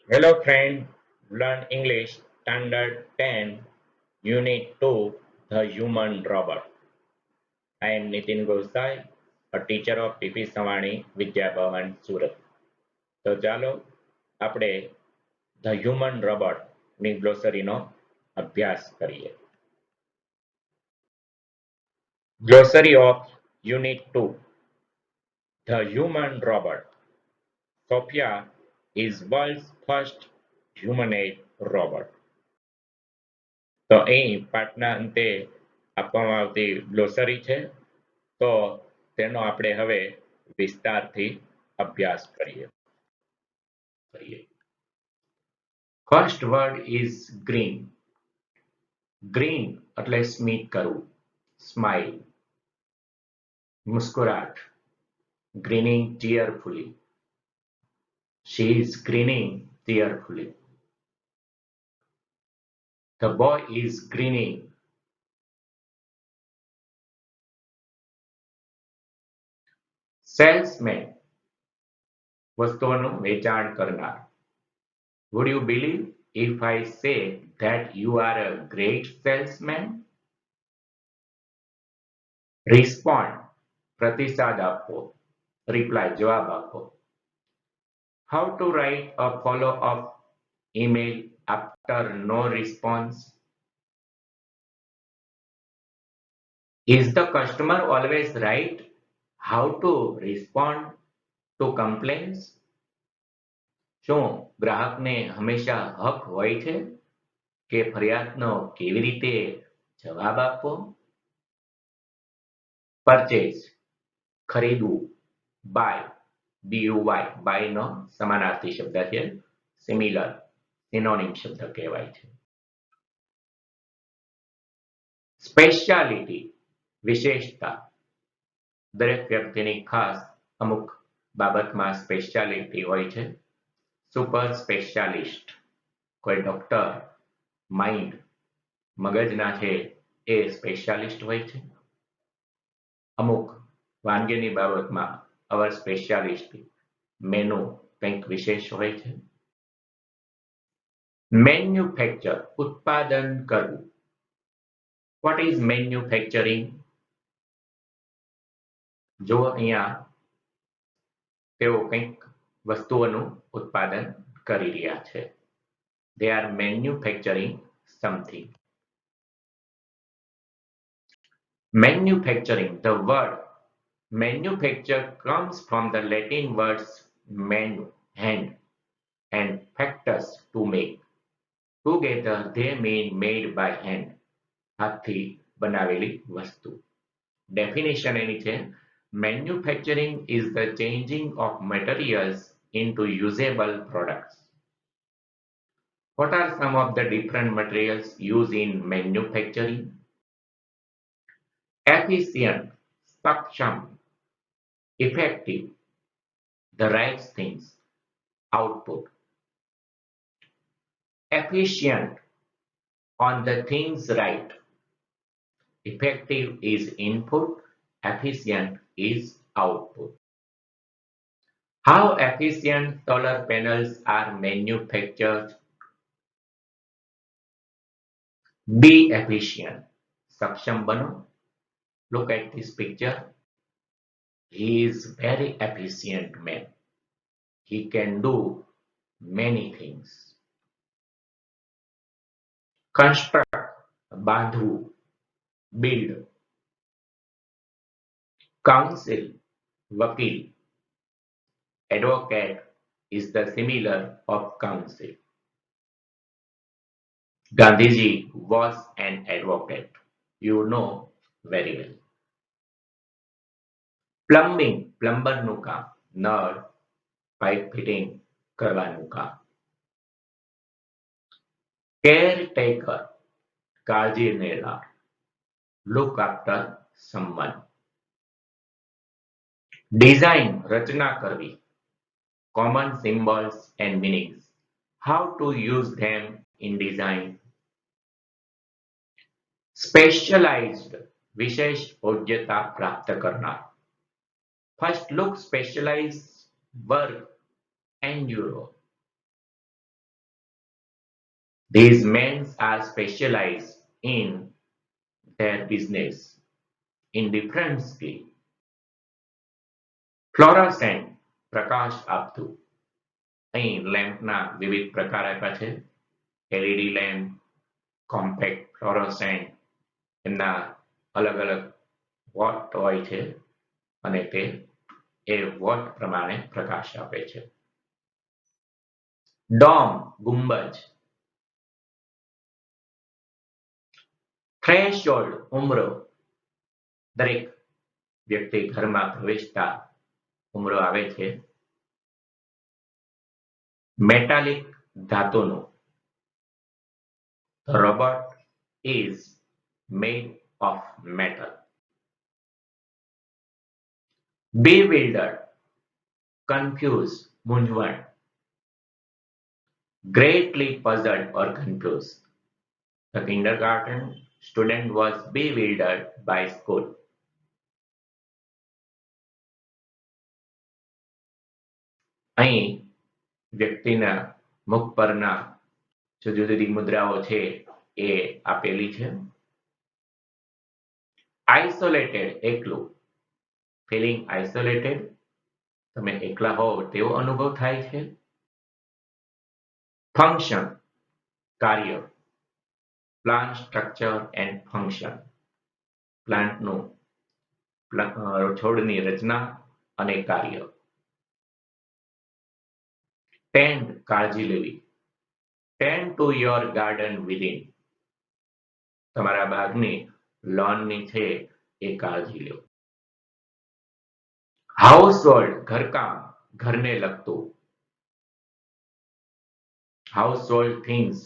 Hello friend, learn English Standard 10, Unit 2, The Human Robot. I am Nitin Gosai, a teacher of PP Savani Vidya Bhavan Surat. તો ચાલો આપણે the human રોબોટની ગ્લોસરીનો અભ્યાસ કરીએ. Glossary of Unit 2, The Human Robot. Sophia is world's first humanoid robot. તો અહીં પાઠના અંતે આપવામાં આવતી ગ્લોસરી છે, તો તેનો આપણે હવે વિસ્તારથી અભ્યાસ કરીએ. First word is green. Green એટલે સ્મિત કરવું, smile, મુસ્કુરાટ, greening ટીયરફુલી. She is grinning tearfully. The boy is grinning. Salesman, વસ્તુઓનું વેચાણ કરનાર. Would you believe if I say that you are a great salesman? Respond, પ્રતિસાદ આપવો, reply, જવાબ આપવો. How to write a follow-up email after no response? Is the customer always right? How to respond to complaints? શું ગ્રાહકને હંમેશા હક હોય છે કે ફરિયાદનો કેવી રીતે જવાબ આપવો? પરચેઝ, ખરીદવું, બાય, BUY, બાયનો સમાનાર્થી શબ્દ છે. સિમિલર, સિનોનિમ શબ્દ કહેવાય છે. સ્પેશિયાલિટી, વિશેષતા. દરેક વ્યક્તિની ખાસ અમુક બાબતમાં સ્પેશિયાલિટી હોય છે. સુપર સ્પેશિયાલિસ્ટ, કોઈ ડોક્ટર માઇન્ડ, મગજના છે એ સ્પેશિયાલિસ્ટ હોય છે. અમુક વાનગીની બાબતમાં અવર સ્પેશિયાલિસ્ટ મેનુ કંઈક વિશેષ હોય છે. મેન્યુફેક્ચર, ઉત્પાદન કરવું. What is manufacturing? જો અહીંયા તેઓ કંઈક વસ્તુઓનું ઉત્પાદન કરી રહ્યા છે. They are manufacturing something. Manufacturing, the word manufacture comes from the Latin words manu, hand, and factus, to make. Together they mean made by hand. હાથથી બનાવેલી વસ્તુ. Definition એની છે, manufacturing is the changing of materials into usable products. What are some of the different materials used in manufacturing? Efficient, સક્ષમ, effective, the right things, output. Efficient, on the things right. Effective is input, efficient is output. How efficient solar panels are manufactured? Be efficient. સક્ષમ બનો. Look at this picture. He is very efficient man. He can do many things. Construct, બાંધવું, build. Counsel, વકીલ. Advocate is the similar of counsel. Gandhiji was an advocate. You know very well. Plumbing, પ્લમ્બરનું કામ. નળ, pipe fitting કરવાનું કામ. Caretaker, કાળજી લેનાર. Look after someone. Design, રચના કરવી. Common symbols and meanings. How to use them in design. Specialized, વિશેષ યોગ્યતા પ્રાપ્ત કરનાર. First look specialized verb, enduro. These men are specialized in their business indifferently. ફ્લોરોસેન્ટ પ્રકાશ આપતું. અહીં લેમ્પના વિવિધ પ્રકાર આપ્યા છે. એલઈડી લેમ્પ, કોમ્પેક્ટ ફ્લોરોસેન્ટ, એમના અલગ અલગ વોટ હોય છે અને તે એ વોટ પ્રમાણે પ્રકાશ આપે છે. ડોમ ગુંબજ. થ્રેશોલ્ડ ઉમરો. દરેક વ્યક્તિ ઘરમાં પ્રવેશતા ઉમરો આવે છે. Metallic ધાતુનું. The robot is made of metal. Bewildered, confused, મૂંઝવણ. Greatly puzzled or confused. The kindergarten student was bewildered by school. અહીં વ્યક્તિના મુખ પરના જુદી જુદી મુદ્રાઓ છે એ આપેલી છે. આઇસોલેટેડ એકલું. ફિલિંગ આઇસોલેટેડ, તમે એકલા હોવ તેવો અનુભવ થાય છે. ફંક્શન કાર્ય. Plant structure and function. પ્લાન્ટનું છોડની રચના અને કાર્ય. ટેન્ડ કાળજી લેવી. Tend to your garden within. તમારા બાગની લોનની છે એ કાળજી લો. હાઉસહોલ્ડ ઘરકામ, ઘરને લગતું. હાઉસહોલ્ડ થિંગ્સ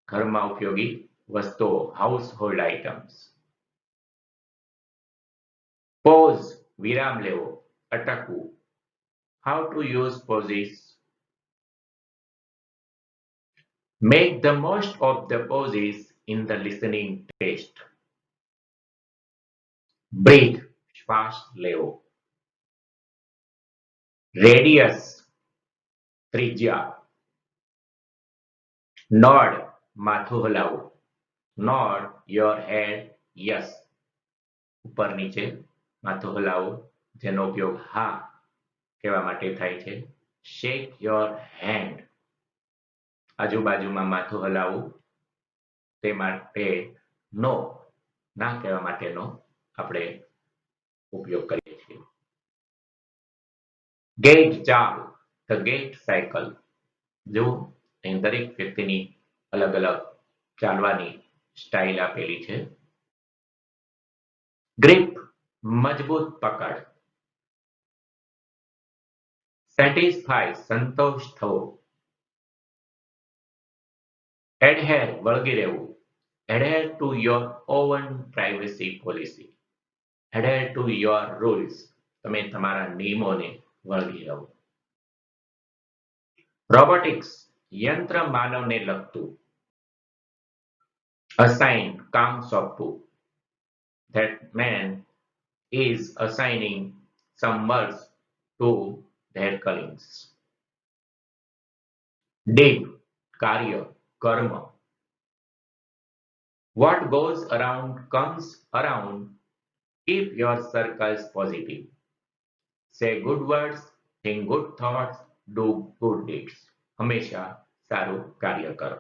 ઘરમાં ઉપયોગી વસ્તુઓ, હાઉસહોલ્ડ આઇટમ્સ. પોઝ વિરામ લેવો, અટકવું. How to use pauses. Make the most of the pauses in the listening test. Breathe, શ્વાસ લેવો. Radius, ત્રિજ્યા. Nod, માથું હલાવવું. Nod your head, yes. ઉપર નીચે માથું હલાવવું, જેનો ઉપયોગ હા કહેવા માટે થાય છે. Shake your hand. આજુબાજુમાં માથું હલાવવું, તે માટે નો, ના કહેવા માટેનો આપણે ઉપયોગ કરીએ છીએ. ગેટ ચાલ, ધ ગેટ સાયકલ. જો અહીં દરેક વ્યક્તિની અલગ અલગ ચાલવાની સ્ટાઇલ આપેલી છે. ગ્રીપ મજબૂત પકડ. સેટિસ્ફાય સંતોષ થવો. એડહેર વળગી રહેવું. Adhere to your own privacy policy. Adhere to your rules. તમે તમારા નિયમોને વળગી રહો. રોબોટિક્સ યંત્ર માનવને લગતું. Assign કામ સોંપવું. That man is assigning some works to their colleagues. Dig કાર્ય કર્મ. What goes around comes around. Keep your circles positive. Say good words, think good thoughts, do good deeds. હંમેશા સારું કાર્ય કરો.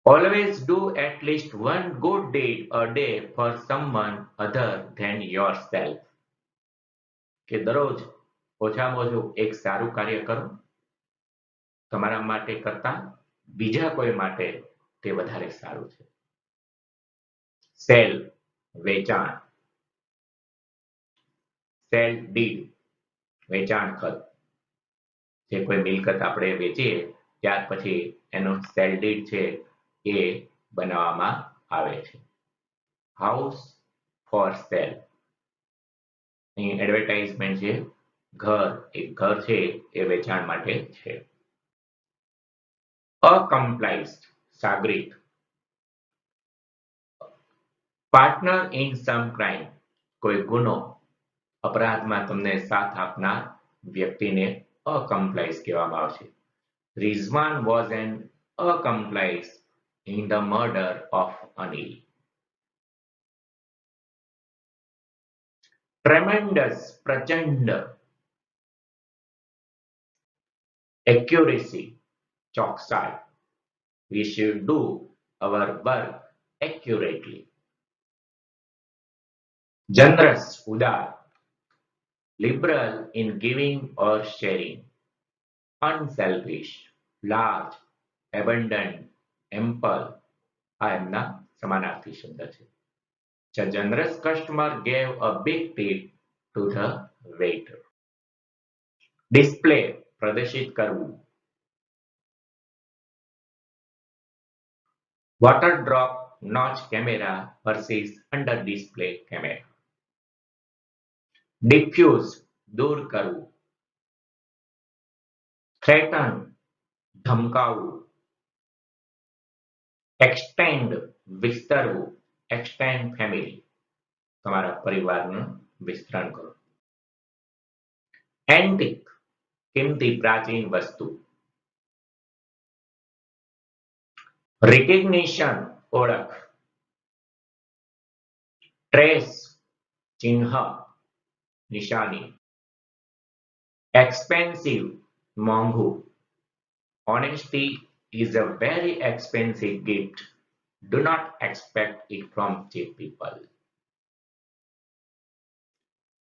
Always do at least one good deed a day for someone other than yourself. કે દરરોજ ઓછામાં ઓછું એક સારું કાર્ય કરો. તમારા માટે કરતા બીજા કોઈ માટે તે વધારે સારું છે. સેલ વેચાણ. સેલ ડીડ વેચાણ ખત. જે કોઈ મિલકત આપણે વેચીએ ત્યાર પછી એનો સેલ ડીડ છે એ બનાવવામાં આવે છે. House for sale. અહીં એડવર્ટાઇઝમેન્ટ છે. ઘર, એક ઘર છે એ વેચાણ માટે છે. અકમ્પ્લાઇઝડ સાગરિત. પાર્ટનર ઇન સમ ક્રાઇમ, કોઈ ગુનો અપરાધમાં તમને સાથ આપનાર વ્યક્તિને અકમ્પ્લાઇઝ કહેવામાં આવશે. Rizwan was an accomplice in the murder of Anil. Tremendous, prachanda, accuracy, ચોકસાઈ. We should do our work accurately. Generous, udar, liberal in giving or sharing. Unselfish, large, abundant, ample. આ એમના સમાનાર્થી શબ્દ છે. A generous customer gave a big tip to the waiter. Display, પ્રદર્શિત કરવું. Water drop notch camera versus under display camera. Diffuse, દૂર કરવું. Threaten, ધમકાવવું. Extend, વિસ્તરવું. Extend family, તમારા પરિવારનું વિસ્તરણ કરો. Antique, કિંમતી પ્રાચીન વસ્તુ. Recognition, ઓળખ. Trace, ચિહ્ન, નિશાની. Expensive, મોંઘું. Honesty is a very expensive gift. Do not expect it from cheap people.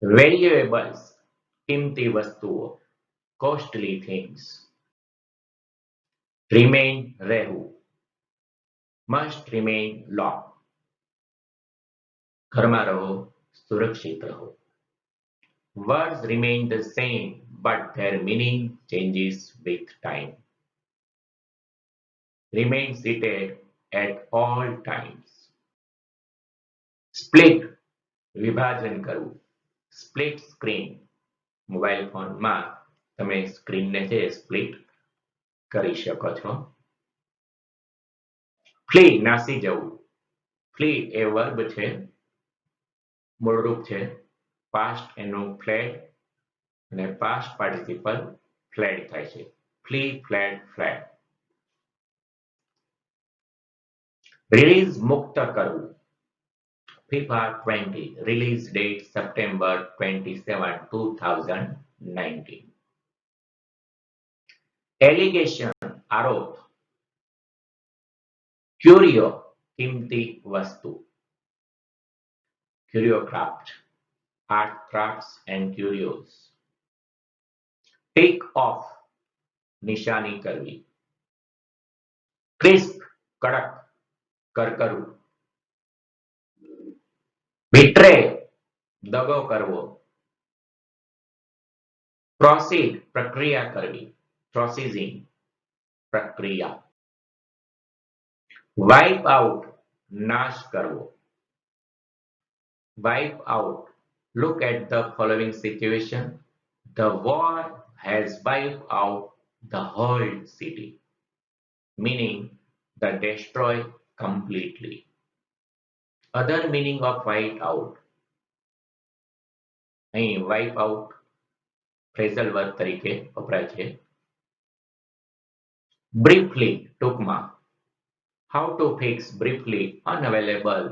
Valuables, કિંમતી વસ્તુઓ. Costly things. Remain, રહેવું. Must remain locked. ઘરમાં રહો, સુરક્ષિત રહો. Words remain the same, but their meaning changes with time. Remain seated at all times. Split, વિભાજન કરવું. Split screen, mobile ફોનમાં તમે સ્ક્રીનને છે સ્પ્લિટ કરી શકો છો. Flee, નાસી જવું. Flee એ વર્બ છે, મૂળરૂપ છે. પાસ્ટ એનું fled અને પાસ્ટ પાર્ટિસિપલ fled થાય છે. Flee, fled, fled. Release, મુક્ત કરવું. FIFA 20, release date September 27, 2019. Allegation, આરોપ. Curio, કિંમતી વસ્તુ. Curiocraft, art crafts and curios. Take off, નિશાની કરવી. Crisp, કડક, કરકરું. Betray, દગો કરવો. Proceed, પ્રક્રિયા કરવી. Proceeding, પ્રક્રિયા. Wipe out, નાશ કરવો. Wipe out. Look at the following situation. The war has wiped out the whole city, meaning the destroy completely. Other meaning of wipe out. અહીં wipe out phrasal verb તરીકે વપરાય છે. Briefly, ટૂંકમાં. How to fix briefly unavailable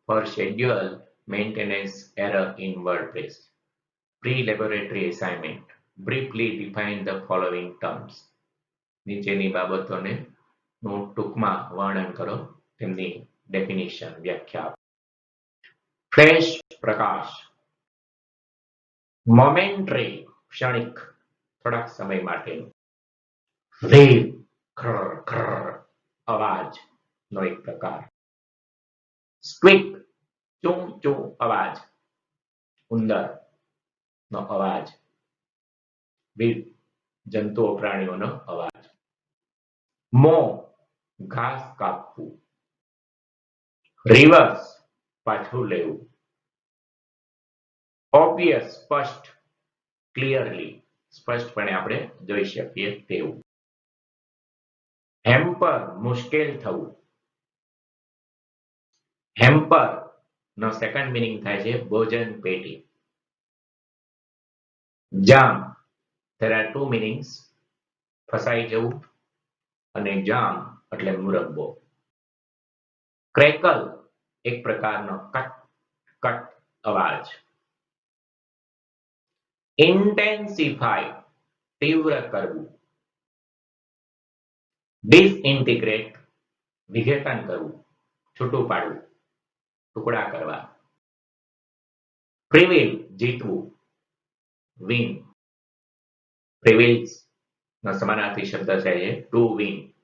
for schedule maintenance error in WordPress. Pre-laboratory assignment. Briefly define the following terms. નીચેની બાબતોને ટૂંકમાં વર્ણન કરો. તેમની ડેફિનિશન, વ્યાખ્યા. ફ્લેશ, પ્રકાશ. મોમેન્ટરી, ક્ષણિક, થોડાક સમય માટેનું. વેવ, ખર ખર, અવાજનો એક પ્રકાર. સ્ક્વિક, ચું ચું અવાજ. ઉંદરનો અવાજ. વિવિધ જંતુઓ પ્રાણીઓનો અવાજ. મો, ઘાસ કાપવું. રિવર્સ, પાછું લેવું. ઓબ્વિયસ, સ્પષ્ટ, ક્લિયરલી, સ્પષ્ટપણે આપણે જોઈ શકીએ તેવું. હેમ્પર, મુશ્કેલ થવું. હેમ્પર નો સેકન્ડ મિનિંગ થાય છે ભોજન પેટી. જામ, there are two meanings. ફસાઈ જવું અને જામ એટલે મુરબ્બો. ક્રેકલ એક પ્રકારનો કટ કટ અવાજ. ઇન્ટેન્સિફાય તીવ્ર કરવું. ડિસઇન્ટિગ્રેટ વિઘટન કરવું, છૂટું પાડવું, ટુકડા કરવા. Prevail જીતવું, win. પ્રિવેલ્સ નો સમાનાર્થી શબ્દ છે એ to win.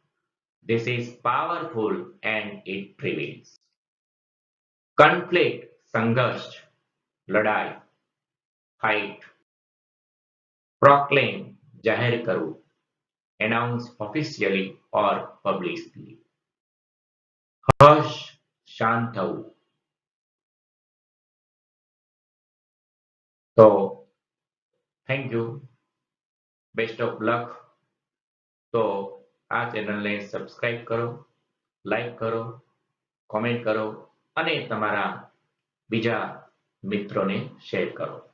This is powerful and it prevails. Conflict સંઘર્ષ, લડાઈ, fight. Proclaim જાહેર કરવું, announce officially or publicly. Hush શાંત થવું. તો thank you, best of luck. તો આ ચેનલને સબસ્ક્રાઇબ કરો, લાઈક કરો, કોમેન્ટ કરો અને તમારા બીજા મિત્રોને શેર કરો.